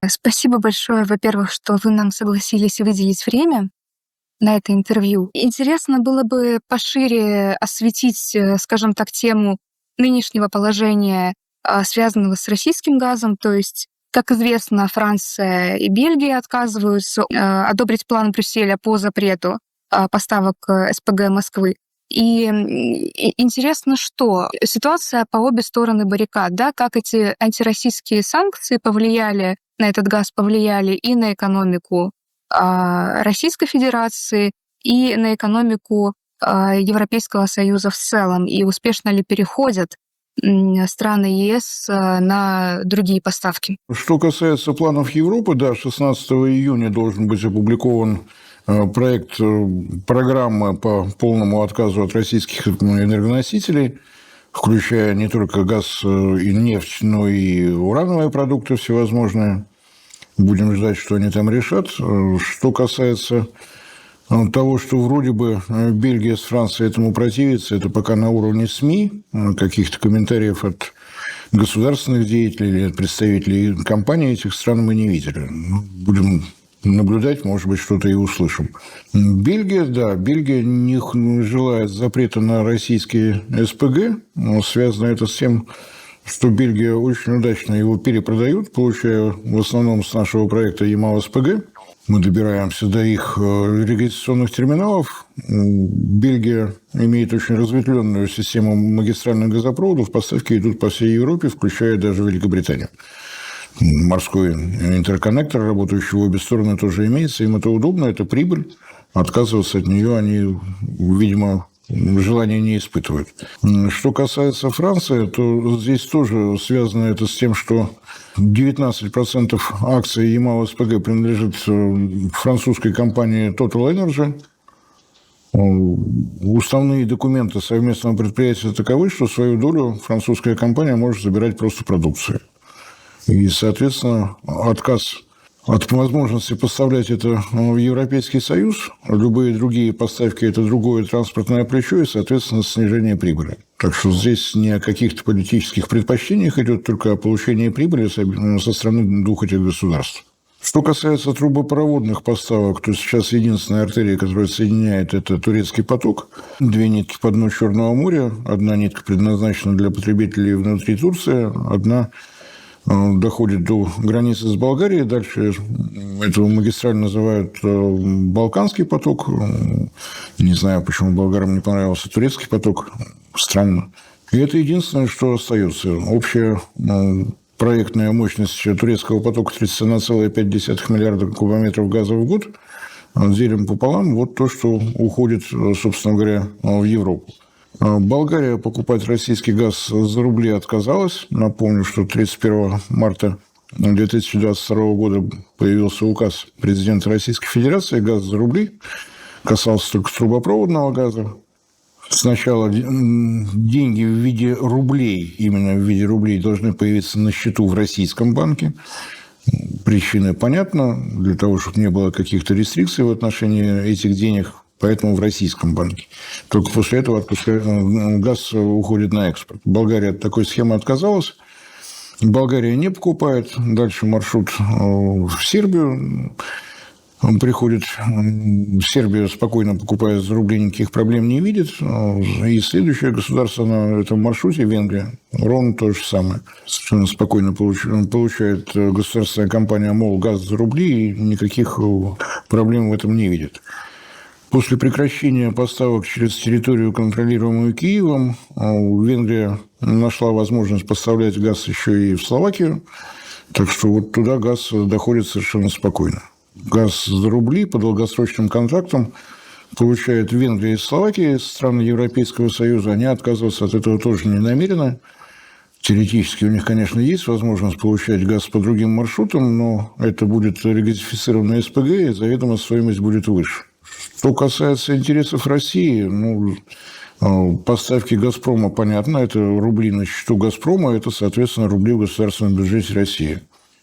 Спасибо большое, во-первых, что вы нам согласились выделить время на это интервью. Интересно было бы пошире осветить, скажем так, тему нынешнего положения, связанного с российским газом. То есть, как известно, Франция и Бельгия отказываются одобрить план Брюсселя по запрету поставок СПГ Москвы. Интересно, что ситуация по обе стороны баррикад, да, как эти антироссийские санкции повлияли на этот газ, повлияли и на экономику Российской Федерации, и на экономику Европейского Союза в целом, и успешно ли переходят страны ЕС на другие поставки. Что касается планов Европы, да, 16 июня должен быть опубликован проект программы по полному отказу от российских энергоносителей, включая не только газ и нефть, но и урановые продукты всевозможные. Будем ждать, что они там решат. Что касается того, что вроде бы Бельгия с Францией этому противятся, это пока на уровне СМИ, каких-то комментариев от государственных деятелей или от представителей компаний этих стран мы не видели. Будем наблюдать, может быть, что-то и услышим. Бельгия, да, Бельгия не желает запрета на российские СПГ. Связано это с тем, что Бельгия очень удачно его перепродает, получая в основном с нашего проекта Ямал-СПГ. Мы добираемся до их регистрационных терминалов. Бельгия имеет очень разветвленную систему магистральных газопроводов. Поставки идут по всей Европе, включая даже Великобританию. Морской интерконнектор, работающий в обе стороны, тоже имеется. Им это удобно, это прибыль. Отказываться от нее они, видимо, желания не испытывают. Что касается Франции, то здесь тоже связано это с тем, что 19% акций Ямал-СПГ принадлежит французской компании Total Energy. Уставные документы совместного предприятия таковы, что свою долю французская компания может забирать просто продукцией. И, соответственно, отказ от возможности поставлять это в Европейский Союз, любые другие поставки – это другое транспортное плечо и, соответственно, снижение прибыли. Так что здесь не о каких-то политических предпочтениях идет, только о получении прибыли со стороны двух этих государств. Что касается трубопроводных поставок, то сейчас единственная артерия, которая соединяет, это турецкий поток. 2 нитки по дну Черного моря. Одна нитка предназначена для потребителей внутри Турции, одна доходит до границы с Болгарией. Дальше эту магистраль называют Балканский поток. Не знаю, почему болгарам не понравился турецкий поток. Странно. И это единственное, что остается. Общая проектная мощность турецкого потока 31,5 миллиарда кубометров газа в год. Делим пополам. Вот то, что уходит, собственно говоря, в Европу. Болгария покупать российский газ за рубли отказалась. Напомню, что 31 марта 2022 года появился указ президента Российской Федерации «Газ за рубли». Касался только трубопроводного газа. Сначала деньги в виде рублей, именно в виде рублей, должны появиться на счету в российском банке. Причина понятна, для того, чтобы не было каких-то рестрикций в отношении этих денег, поэтому в российском банке. Только после этого газ уходит на экспорт. Болгария от такой схемы отказалась. Болгария не покупает. Дальше маршрут в Сербию. Он приходит в Сербию, спокойно покупает за рубли, никаких проблем не видит. И следующее государство на этом маршруте, Венгрия, ровно то же самое. Совершенно спокойно получает государственная компания МОЛ газ за рубли, и никаких проблем в этом не видит. После прекращения поставок через территорию, контролируемую Киевом, Венгрия нашла возможность поставлять газ еще и в Словакию. Так что вот туда газ доходит совершенно спокойно. Газ за рубли по долгосрочным контрактам получает Венгрия и Словакия, страны Европейского Союза. Они отказываться от этого тоже не намерены. Теоретически у них, конечно, есть возможность получать газ по другим маршрутам, но это будет регазифицированная СПГ, и заведомо стоимость будет выше. Что касается интересов России, поставки «Газпрома», понятно, это рубли на счету «Газпрома», это, соответственно, рубли в государственном бюджете России.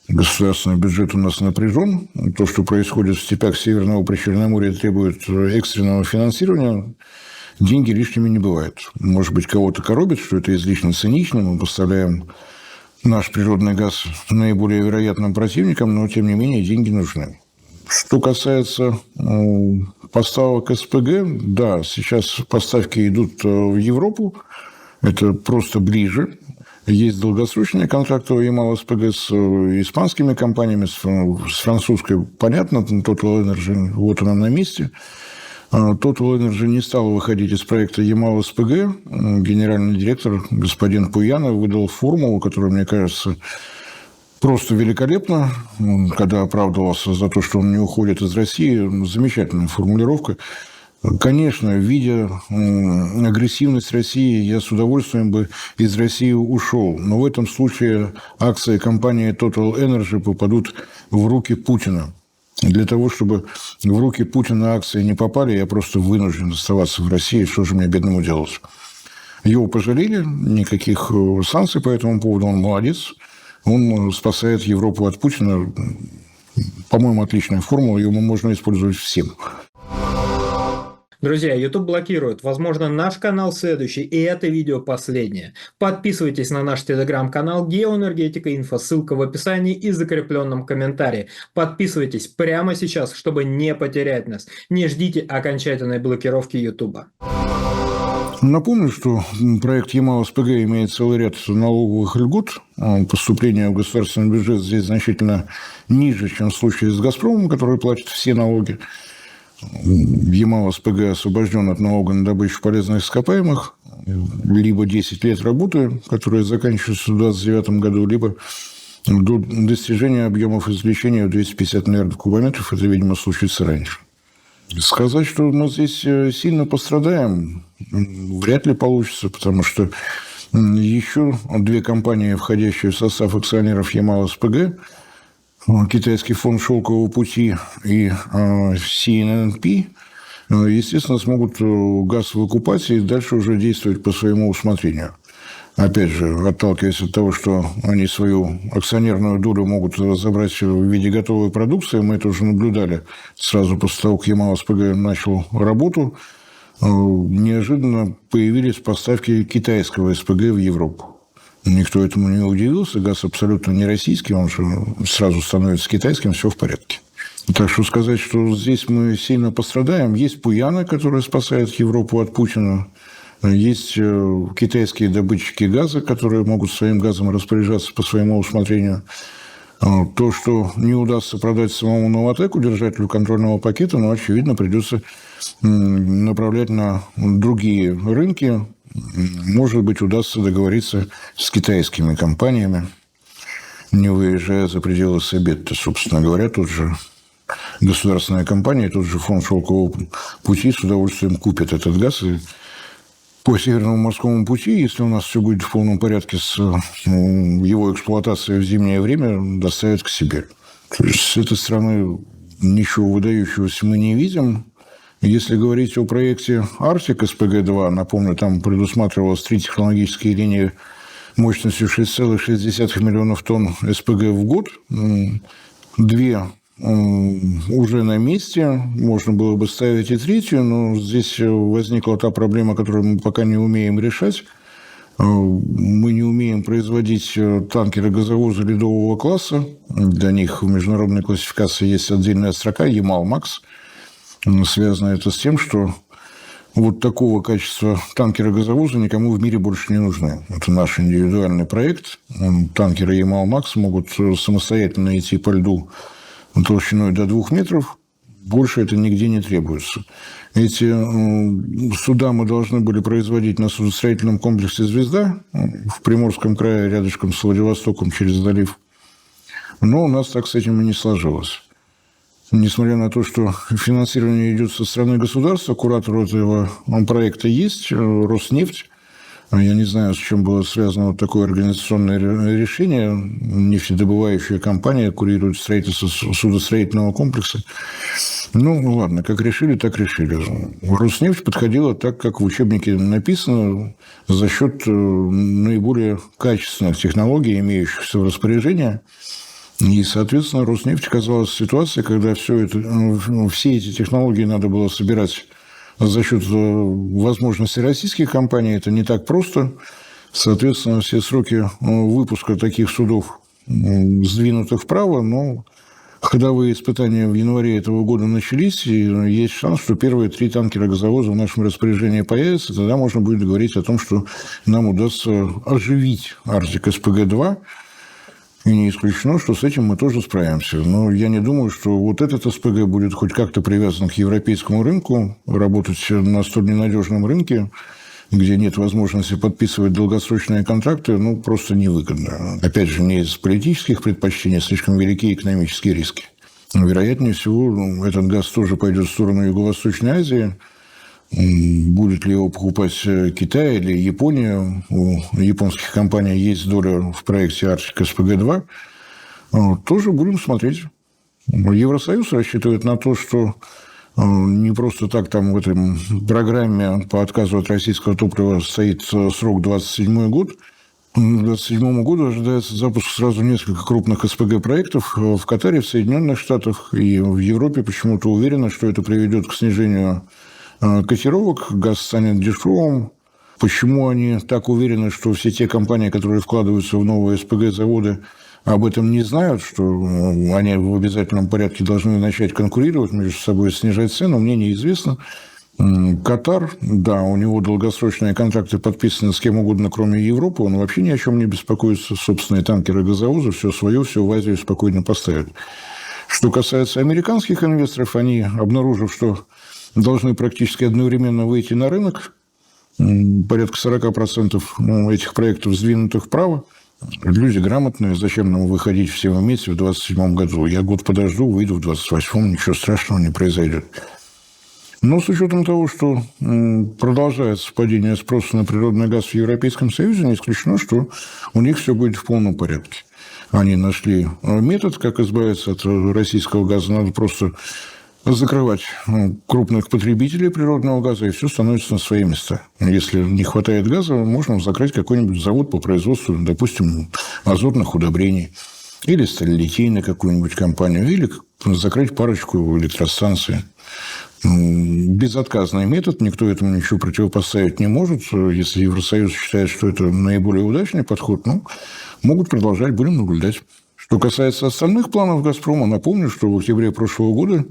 Государственный бюджет у нас напряжен. То, что происходит в степях Северного Причерноморья, требует экстренного финансирования. Деньги лишними не бывают. Может быть, кого-то коробит, что это излишне цинично. Мы поставляем наш природный газ наиболее вероятным противником, но, тем не менее, деньги нужны. Что касается поставок СПГ, да, сейчас поставки идут в Европу, это просто ближе. Есть долгосрочные контракты у Ямал-СПГ с испанскими компаниями, с французской, понятно, Total Energy, вот она на месте. Total Energy не стала выходить из проекта Ямал-СПГ. Генеральный директор господин Пуянов выдал формулу, которая, мне кажется, просто великолепно, когда оправдывался за то, что он не уходит из России. Замечательная формулировка. Конечно, видя агрессивность России, я с удовольствием бы из России ушел. Но в этом случае акции компании Total Energy попадут в руки Путина. Для того, чтобы в руки Путина акции не попали, я просто вынужден оставаться в России. Что же мне, бедному, делать? Его пожалели, никаких санкций по этому поводу, он молодец. Он спасает Европу от Путина. По-моему, отличная формула, ее можно использовать всем. Друзья, YouTube блокирует. Возможно, наш канал следующий, и это видео последнее. Подписывайтесь на наш телеграм-канал «Геоэнергетика Инфо». Ссылка в описании и закрепленном комментарии. Подписывайтесь прямо сейчас, чтобы не потерять нас. Не ждите окончательной блокировки YouTube. Напомню, что проект Ямал-СПГ имеет целый ряд налоговых льгот. Поступление в государственный бюджет здесь значительно ниже, чем в случае с «Газпромом», который платит все налоги. Ямал-СПГ освобожден от налога на добычу полезных ископаемых, либо 10 лет работы, которые заканчиваются в 2029 году, либо до достижения объемов извлечения в 250 миллиардов кубометров. Это, видимо, случится раньше. Сказать, что мы здесь сильно пострадаем, вряд ли получится, потому что еще две компании, входящие в состав акционеров Ямал-СПГ, Китайский фонд шелкового пути и CNNP, естественно, смогут газ выкупать и дальше уже действовать по своему усмотрению. Опять же, отталкиваясь от того, что они свою акционерную долю могут забрать в виде готовой продукции, мы это уже наблюдали сразу после того, как Ямал-СПГ начал работу, неожиданно появились поставки китайского СПГ в Европу. Никто этому не удивился, газ абсолютно не российский, он же сразу становится китайским, все в порядке. Так что сказать, что здесь мы сильно пострадаем, есть Пуяна, которая спасает Европу от Путина, есть китайские добытчики газа, которые могут своим газом распоряжаться по своему усмотрению. То, что не удастся продать самому «Новатэку», держателю контрольного пакета, но, очевидно, придется направлять на другие рынки. Может быть, удастся договориться с китайскими компаниями, не выезжая за пределы Сабетта, собственно говоря. Тут же государственная компания, тот же фонд шелкового пути с удовольствием купит этот газ и по Северному морскому пути, если у нас все будет в полном порядке с его эксплуатацией в зимнее время, доставят к себе. То есть с этой стороны ничего выдающегося мы не видим. Если говорить о проекте «Арктик» СПГ-2, напомню, там предусматривалось 3 технологические линии мощностью 6,6 миллионов тонн СПГ в год. 2 уже на месте, можно было бы ставить и 3-ю, но здесь возникла та проблема, которую мы пока не умеем решать. Мы не умеем производить танкеры-газовозы ледового класса. Для них в международной классификации есть отдельная строка «Ямал-Макс». Связано это с тем, что вот такого качества танкеры-газовозы никому в мире больше не нужны. Это наш индивидуальный проект. Танкеры «Ямал-Макс» могут самостоятельно идти по льду толщиной до 2 метров. Больше это нигде не требуется. Эти суда мы должны были производить на судостроительном комплексе «Звезда» в Приморском крае, рядышком с Владивостоком через залив. Но у нас так с этим и не сложилось. Несмотря на то, что финансирование идет со стороны государства, куратор этого проекта есть, Роснефть. Я не знаю, с чем было связано вот такое организационное решение. Нефтедобывающая компания курирует строительство судостроительного комплекса. Ну, ладно, как решили, так решили. Роснефть подходила так, как в учебнике написано, за счет наиболее качественных технологий, имеющихся в распоряжении. И, соответственно, Роснефть оказалась в ситуации, когда все эти технологии надо было собирать за счет возможностей российских компаний. Это не так просто. Соответственно, все сроки выпуска таких судов сдвинуты вправо, но ходовые испытания в январе этого года начались, и есть шанс, что первые 3 танкера-газовоза в нашем распоряжении появятся. Тогда можно будет говорить о том, что нам удастся оживить Арктик СПГ-2. И не исключено, что с этим мы тоже справимся. Но я не думаю, что вот этот СПГ будет хоть как-то привязан к европейскому рынку. Работать на столь ненадежном рынке, где нет возможности подписывать долгосрочные контракты, просто невыгодно. Опять же, не из политических предпочтений, слишком велики экономические риски. Но, вероятнее всего, этот газ тоже пойдет в сторону Юго-Восточной Азии. Будет ли его покупать Китай или Япония? У японских компаний есть доля в проекте Арктик СПГ-2. Тоже будем смотреть. Евросоюз рассчитывает на то, что не просто так там в этой программе по отказу от российского топлива стоит срок 27 год. К 2027 году ожидается запуск сразу нескольких крупных СПГ-проектов в Катаре, в Соединенных Штатах и в Европе. Почему-то уверена, что это приведет к снижению котировок, газ станет дешевым. Почему они так уверены, что все те компании, которые вкладываются в новые СПГ-заводы, об этом не знают, что они в обязательном порядке должны начать конкурировать между собой, снижать цену, мне неизвестно. Катар, да, у него долгосрочные контракты подписаны с кем угодно, кроме Европы, он вообще ни о чем не беспокоится, собственные танкеры-газовозы, все свое, все в Азию спокойно поставят. Что касается американских инвесторов, они, обнаружив, что должны практически одновременно выйти на рынок, порядка 40% этих проектов сдвинутых вправо. Люди грамотные, зачем нам выходить всем вместе в 2027 году? Я год подожду, выйду в 2028, ничего страшного не произойдет. Но с учетом того, что продолжается падение спроса на природный газ в Европейском Союзе, не исключено, что у них все будет в полном порядке. Они нашли метод, как избавиться от российского газа. Надо просто закрывать крупных потребителей природного газа, и все становится на свои места. Если не хватает газа, можно закрыть какой-нибудь завод по производству, допустим, азотных удобрений, или сталелитейную какую-нибудь компанию, или закрыть парочку электростанций. Безотказный метод, никто этому ничего противопоставить не может. Если Евросоюз считает, что это наиболее удачный подход, могут продолжать, будем наблюдать. Что касается остальных планов «Газпрома», напомню, что в октябре прошлого года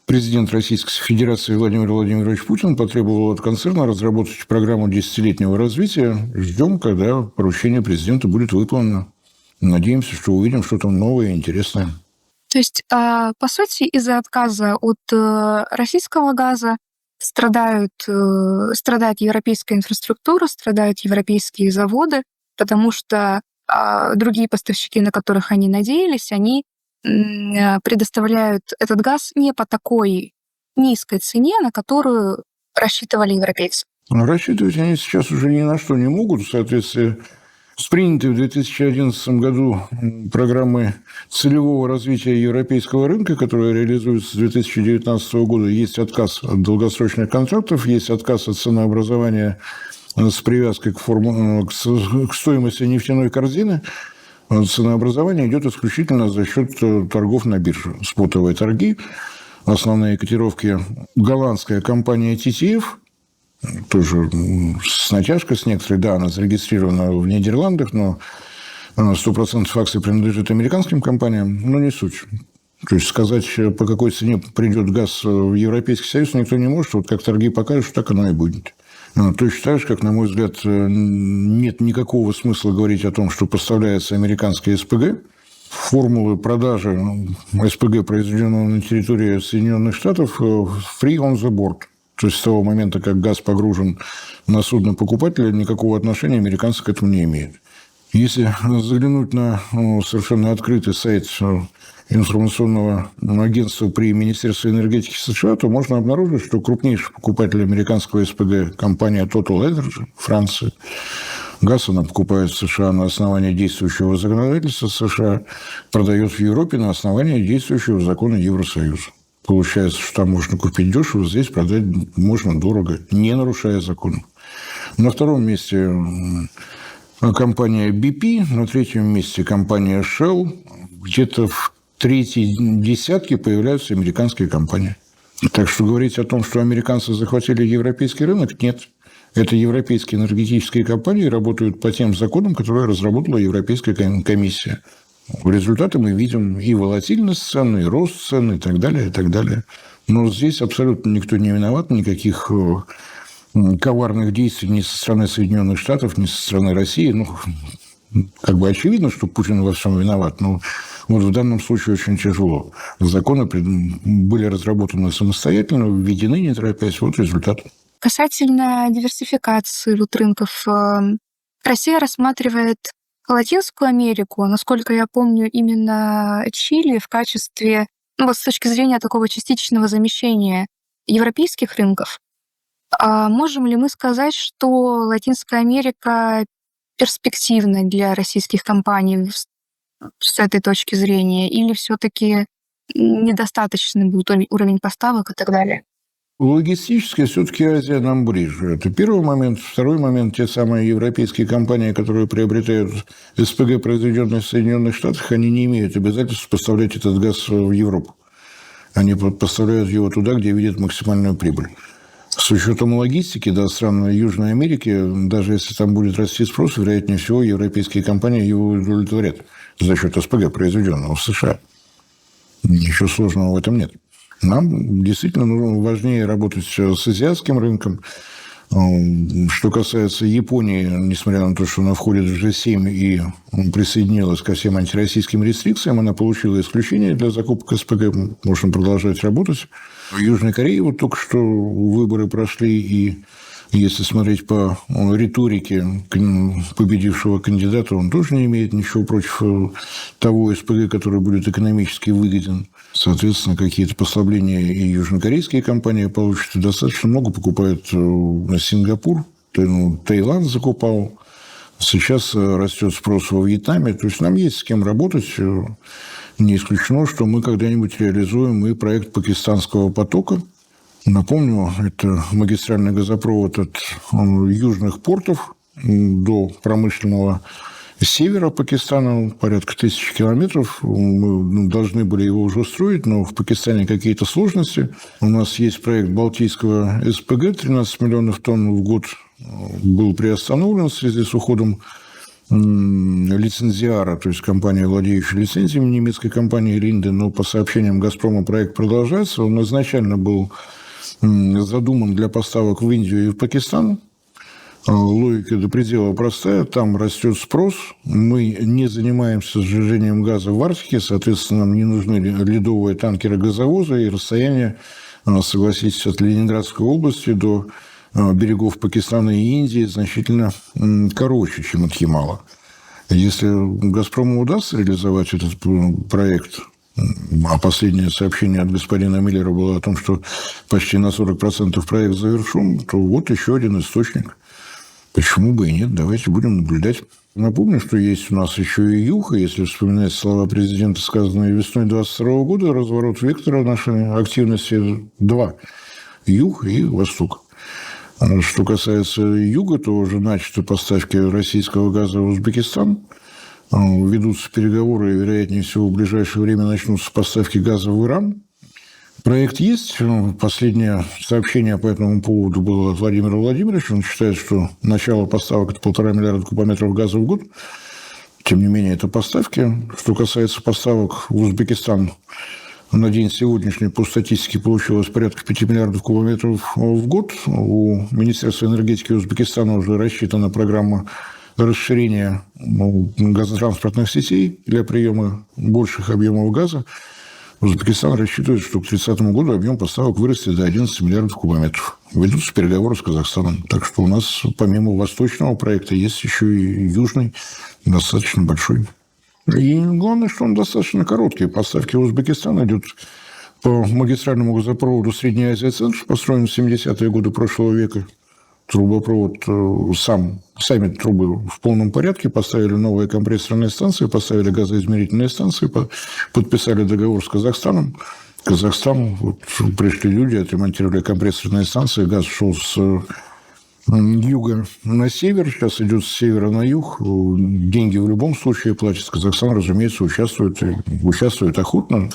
президент Российской Федерации Владимир Владимирович Путин потребовал от концерна разработать программу десятилетнего развития. Ждем, когда поручение президента будет выполнено. Надеемся, что увидим что-то новое и интересное. То есть, по сути, из-за отказа от российского газа страдает европейская инфраструктура, страдают европейские заводы, потому что другие поставщики, на которых они надеялись, они предоставляют этот газ не по такой низкой цене, на которую рассчитывали европейцы. Рассчитывать они сейчас уже ни на что не могут. В соответствии с принятой в 2011 году программой целевого развития европейского рынка, которая реализуется с 2019 года, есть отказ от долгосрочных контрактов, есть отказ от ценообразования с привязкой к стоимости нефтяной корзины. Ценообразование идет исключительно за счет торгов на бирже. Спотовые торги, основные котировки. Голландская компания TTF, тоже с натяжкой, с некоторой, да, она зарегистрирована в Нидерландах, но 100% акций принадлежит американским компаниям, но не суть. То есть сказать, по какой цене придет газ в Европейский Союз, никто не может. Вот как торги покажут, так оно и будет. Точно так же, как, на мой взгляд, нет никакого смысла говорить о том, что поставляется американский СПГ. Формулы продажи СПГ, произведенного на территории Соединенных Штатов, free on the board. То есть с того момента, как газ погружен на судно покупателя, никакого отношения американцы к этому не имеют. Если заглянуть на совершенно открытый сайт информационного агентства при Министерстве энергетики США, то можно обнаружить, что крупнейший покупатель американского СПГ – компания Total Energy, Франция. Газ она покупает в США на основании действующего законодательства США, продает в Европе на основании действующего закона Евросоюза. Получается, что там можно купить дешево, здесь продать можно дорого, не нарушая закон. На втором месте компания BP, на третьем месте компания Shell, где-то в третьей десятке появляются американские компании. Так что говорить о том, что американцы захватили европейский рынок, нет. Это европейские энергетические компании работают по тем законам, которые разработала Европейская комиссия. В результате мы видим и волатильность цен, и рост цен, и так далее, и так далее. Но здесь абсолютно никто не виноват, никаких коварных действий ни со стороны Соединенных Штатов, ни со стороны России. Ну, как бы очевидно, что Путин во всем виноват, но вот в данном случае очень тяжело. Законы были разработаны самостоятельно, введены, не торопясь. Вот результат. Касательно диверсификации вот рынков, Россия рассматривает Латинскую Америку, насколько я помню, именно Чили в качестве, ну вот с точки зрения такого частичного замещения европейских рынков. А можем ли мы сказать, что Латинская Америка перспективна для российских компаний с этой точки зрения, или все-таки недостаточный будет уровень поставок и так далее? Логистически все-таки Азия нам ближе. Это первый момент. Второй момент. Те самые европейские компании, которые приобретают СПГ, произведенные в Соединенных Штатах, они не имеют обязательств поставлять этот газ в Европу. Они поставляют его туда, где видят максимальную прибыль. С учетом логистики, да, стран Южной Америки, даже если там будет расти спрос, вероятнее всего, европейские компании его удовлетворят за счет СПГ, произведенного в США. Ничего сложного в этом нет. Нам действительно важнее работать с азиатским рынком. Что касается Японии, несмотря на то, что она входит в G7 и присоединилась ко всем антироссийским рестрикциям, она получила исключение для закупок СПГ, можно продолжать работать. В Южной Корее вот только что выборы прошли, и если смотреть по риторике победившего кандидата, он тоже не имеет ничего против того СПГ, который будет экономически выгоден. Соответственно, какие-то послабления и южнокорейские компании получат, и достаточно много покупают на Сингапур, Таиланд закупал. Сейчас растет спрос во Вьетнаме. То есть нам есть с кем работать. Не исключено, что мы когда-нибудь реализуем и проект пакистанского потока. Напомню, это магистральный газопровод от южных портов до промышленного севера Пакистана, порядка 1000 километров. Мы должны были его уже строить, но в Пакистане какие-то сложности. У нас есть проект Балтийского СПГ, 13 миллионов тонн в год был приостановлен в связи с уходом лицензиара, то есть компания, владеющая лицензиями немецкой компании Линде, но по сообщениям «Газпрома» проект продолжается. Он изначально был задуман для поставок в Индию и в Пакистан. Логика до предела простая. Там растет спрос. Мы не занимаемся сжижением газа в Арктике. Соответственно, нам не нужны ледовые танкеры-газовозы. И расстояние, согласитесь, от Ленинградской области до берегов Пакистана и Индии значительно короче, чем от Ямала. Если «Газпрому» удастся реализовать этот проект, а последнее сообщение от господина Миллера было о том, что почти на 40% проект завершен, то вот еще один источник. Почему бы и нет? Давайте будем наблюдать. Напомню, что есть у нас еще и юг, и если вспоминать слова президента, сказанные весной 2022 года, разворот вектора нашей активности два – юг и восток. Что касается юга, то уже начаты поставки российского газа в Узбекистан. Ведутся переговоры, и, вероятнее всего, в ближайшее время начнутся поставки газа в Иран. Проект есть. Последнее сообщение по этому поводу было от Владимира Владимировича. Он считает, что начало поставок – это 1,5 миллиарда кубометров газа в год. Тем не менее, это поставки. Что касается поставок в Узбекистан, на день сегодняшний по статистике получилось порядка 5 миллиардов кубометров в год. У Министерства энергетики Узбекистана уже рассчитана программа расширения газотранспортных сетей для приема больших объемов газа. Узбекистан рассчитывает, что к 2030 году объем поставок вырастет до 11 миллиардов кубометров. Ведутся переговоры с Казахстаном. Так что у нас помимо восточного проекта есть еще и южный, достаточно большой. И главное, что он достаточно короткий. Поставки в Узбекистан идут по магистральному газопроводу Средняя Азия-Центр, построен в 70-е годы прошлого века. Трубопровод сами трубы в полном порядке, поставили новые компрессорные станции, поставили газоизмерительные станции, подписали договор с Казахстаном. Казахстан, вот пришли люди, отремонтировали компрессорные станции, газ шел с юга на север, сейчас идет с севера на юг. Деньги в любом случае платит. Казахстан, разумеется, участвует охотно.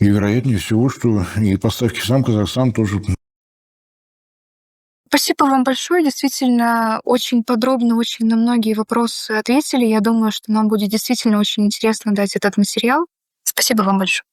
И вероятнее всего, что и поставки в сам Казахстан тоже Спасибо вам большое. Действительно, очень подробно, очень на многие вопросы ответили. Я думаю, что нам будет действительно очень интересно дать этот материал. Спасибо вам большое.